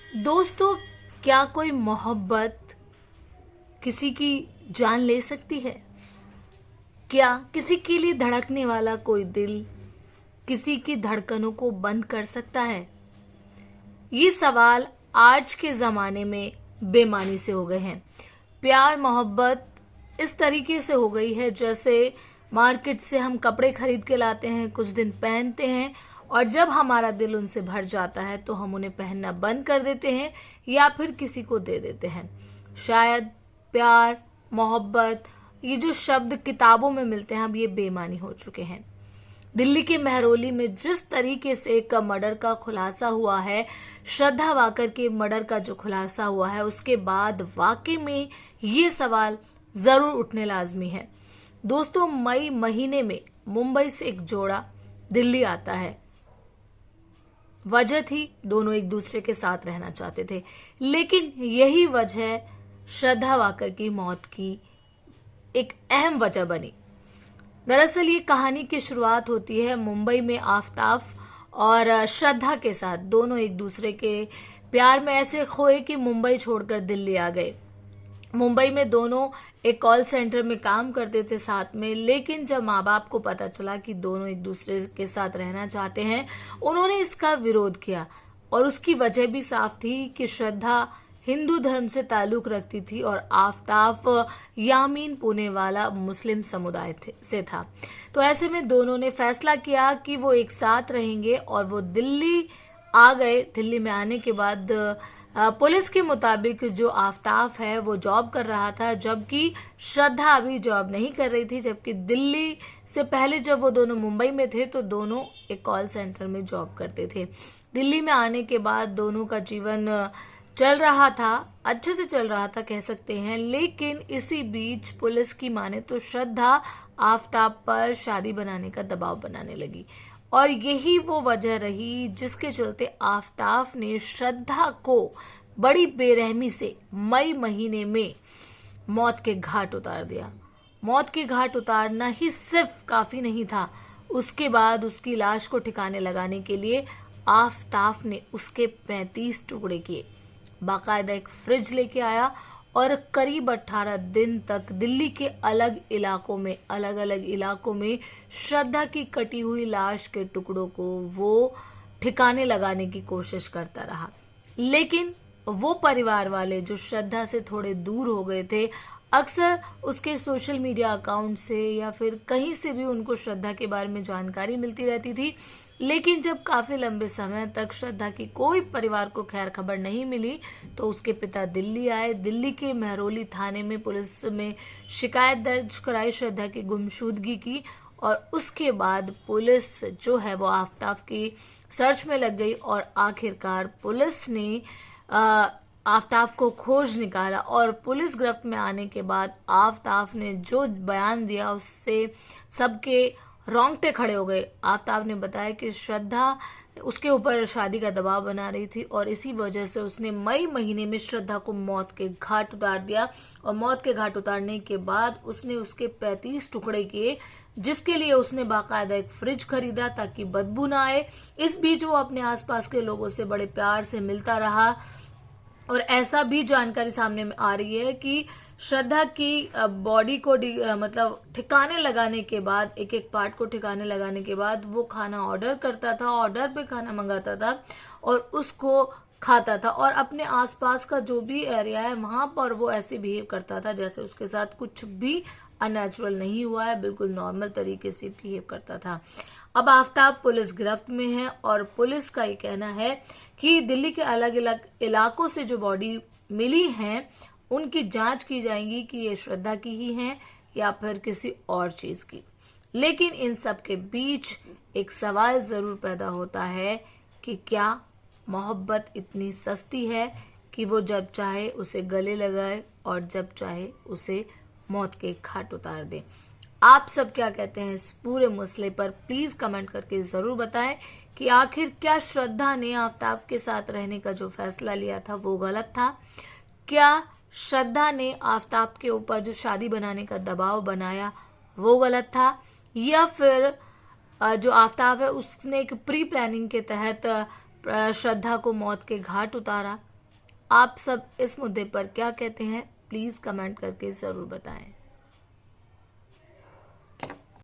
दोस्तों, क्या कोई मोहब्बत किसी की जान ले सकती है? क्या किसी के लिए धड़कने वाला कोई दिल किसी की धड़कनों को बंद कर सकता है? ये सवाल आज के ज़माने में बेमानी से हो गए हैं। प्यार मोहब्बत इस तरीके से हो गई है जैसे मार्केट से हम कपड़े खरीद के लाते हैं, कुछ दिन पहनते हैं और जब हमारा दिल उनसे भर जाता है तो हम उन्हें पहनना बंद कर देते हैं या फिर किसी को दे देते हैं। शायद प्यार मोहब्बत ये जो शब्द किताबों में मिलते हैं अब ये बेमानी हो चुके हैं। दिल्ली के मेहरौली में जिस तरीके से एक मर्डर का खुलासा हुआ है, श्रद्धा वाकर के मर्डर का जो खुलासा हुआ है, उसके बाद वाकई में ये सवाल जरूर उठने लाजमी है। दोस्तों, मई महीने में मुंबई से एक जोड़ा दिल्ली आता है। वजह थी दोनों एक दूसरे के साथ रहना चाहते थे, लेकिन यही वजह श्रद्धा वाकर की मौत की एक अहम वजह बनी। दरअसल ये कहानी की शुरुआत होती है मुंबई में आफताब और श्रद्धा के साथ। दोनों एक दूसरे के प्यार में ऐसे खोए कि मुंबई छोड़कर दिल्ली आ गए। मुंबई में दोनों एक कॉल सेंटर में काम करते थे साथ में, लेकिन जब माँ बाप को पता चला कि दोनों एक दूसरे के साथ रहना चाहते हैं, उन्होंने इसका विरोध किया। और उसकी वजह भी साफ थी कि श्रद्धा हिंदू धर्म से ताल्लुक रखती थी और आफताब यामीन पुणे वाला मुस्लिम समुदाय से था। तो ऐसे में दोनों ने फैसला किया कि वो एक साथ रहेंगे और वो दिल्ली आ गए। दिल्ली में आने के बाद पुलिस के मुताबिक जो आफताब है वो जॉब कर रहा था, जबकि श्रद्धा अभी जॉब नहीं कर रही थी। जबकि दिल्ली से पहले जब वो दोनों मुंबई में थे तो दोनों एक कॉल सेंटर में जॉब करते थे। दिल्ली में आने के बाद दोनों का जीवन चल रहा था, अच्छे से चल रहा था कह सकते हैं। लेकिन इसी बीच पुलिस की माने तो श्रद्धा आफताब पर शादी बनाने का दबाव बनाने लगी और यही वो वजह रही जिसके चलते आफताब ने श्रद्धा को बड़ी बेरहमी से मई महीने में मौत के घाट उतार दिया। मौत के घाट उतारना ही सिर्फ काफी नहीं था, उसके बाद उसकी लाश को ठिकाने लगाने के लिए आफताब ने उसके 35 टुकड़े किए। बाकायदा एक फ्रिज लेके आया और करीब 18 दिन तक दिल्ली के अलग अलग इलाकों में श्रद्धा की कटी हुई लाश के टुकड़ों को वो ठिकाने लगाने की कोशिश करता रहा। लेकिन वो परिवार वाले जो श्रद्धा से थोड़े दूर हो गए थे, अक्सर उसके सोशल मीडिया अकाउंट से या फिर कहीं से भी उनको श्रद्धा के बारे में जानकारी मिलती रहती थी। लेकिन जब काफी लंबे समय तक श्रद्धा की कोई परिवार को खैर खबर नहीं मिली तो उसके पिता दिल्ली आए। दिल्ली के मेहरौली थाने में पुलिस में शिकायत दर्ज कराई श्रद्धा की गुमशुदगी की और उसके बाद पुलिस जो है वो आफताब की सर्च में लग गई और आखिरकार पुलिस ने आफताब को खोज निकाला और पुलिस गिरफ्त में आने के बाद आफताब ने जो बयान दिया उससे सबके रोंगटे खड़े हो गए। आफताब ने बताया कि श्रद्धा उसके ऊपर शादी का दबाव बना रही थी और इसी वजह से उसने मई महीने में श्रद्धा को मौत के घाट उतार दिया और मौत के घाट उतारने के बाद उसने उसके 35 टुकड़े किए, जिसके लिए उसने बाकायदा एक फ्रिज खरीदा ताकि बदबू ना आए। इस बीच वो अपने आसपास के लोगों से बड़े प्यार से मिलता रहा और ऐसा भी जानकारी सामने में आ रही है कि श्रद्धा की बॉडी को मतलब ठिकाने लगाने के बाद, एक एक पार्ट को ठिकाने लगाने के बाद वो खाना ऑर्डर करता था, ऑर्डर पे खाना मंगाता था और उसको खाता था और अपने आसपास का जो भी एरिया है वहां पर वो ऐसे बिहेव करता था जैसे उसके साथ कुछ भी अननेचुरल नहीं हुआ है, बिल्कुल नॉर्मल तरीके से बिहेव करता था। अब आफताब पुलिस गिरफ्त में है और पुलिस का ये कहना है कि दिल्ली के अलग अलग इलाकों से जो बॉडी मिली है उनकी जांच की जाएगी कि ये श्रद्धा की ही है या फिर किसी और चीज की। लेकिन इन सब के बीच एक सवाल जरूर पैदा होता है कि क्या मोहब्बत इतनी सस्ती है कि वो जब चाहे उसे गले लगाए और जब चाहे उसे मौत के घाट उतार दे। आप सब क्या कहते हैं इस पूरे मसले पर? प्लीज कमेंट करके जरूर बताएं कि आखिर क्या श्रद्धा ने आफताब के साथ रहने का जो फैसला लिया था वो गलत था? क्या श्रद्धा ने आफताब के ऊपर जो शादी बनाने का दबाव बनाया वो गलत था? या फिर जो आफताब है उसने एक प्री प्लानिंग के तहत श्रद्धा को मौत के घाट उतारा? आप सब इस मुद्दे पर क्या कहते हैं, प्लीज कमेंट करके जरूर बताएं।